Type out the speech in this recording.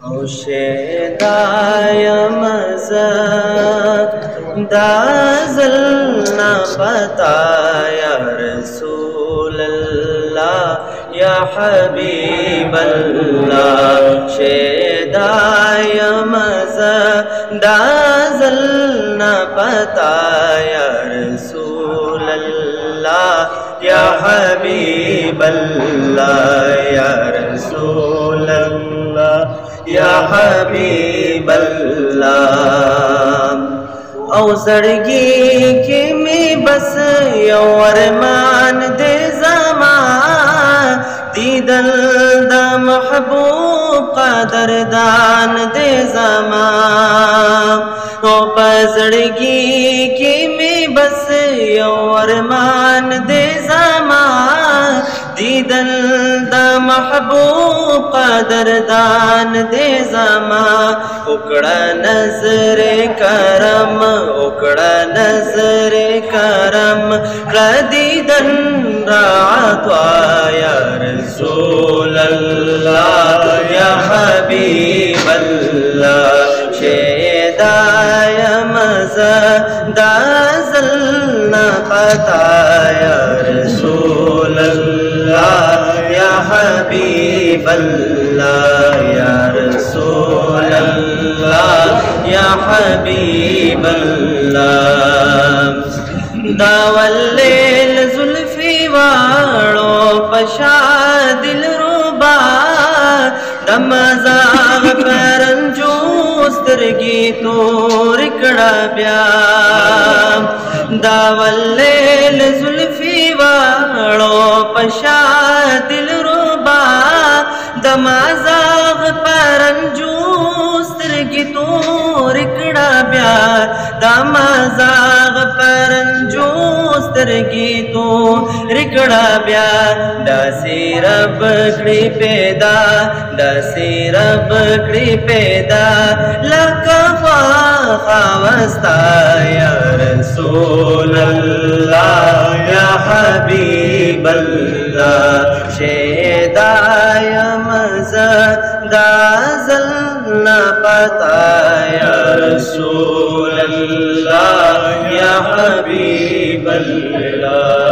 शेदाय मज़ा दाज़ल न पता या रसूल अल्लाह या हबीब अल्लाह। शेदाय मज़ा दाज़ल न पता या रसूल अल्लाह या हबीब अल्लाह या रसूल अल्लाह या हबीब अल्लाह। औ ज़ड़गी के में बस यो अरमान दे ज़मान दीदल दा महबूब क़दरदान दे ज़मान। ओ पज़ड़गी के में बस यो अरमान दे ज़मान दीदल दा महबूब क़दरदान दे ज़मान। उकड़ा नज़रे करम उकड़ा नज़रे करम रदीदन रातवा या रसूल अल्लाह या हबीब अल्लाह। शेदाय मज़ा दाज़ल न पता या रसूल अल्लाह या हबीब अल्लाह या रसूल अल्लाह या हबीब अल्लाह। दावल्लेल जुल्फी वाड़ो पशा दिल रुबा दमज़ाग परंजूस तिरगी तो रिकड़ा ब्या। दावल्लेल जुल्फी वाड़ो पशा दिल रुबा दमज़ाग परंजूस तिरगी तो रिकड़ा ब्या। दमज़ाग परंजूस तिरगी तो रिकड़ा ब्या। दासी रब कड़ी पैदा दासी रब कड़ी पैदा लकवा खावस्ता या रसूल अल्लाह या हबीब अल्लाह। शेदाय मज़ा दाज़ल न पता या रसूल अल्लाह या हबीब अल्लाह।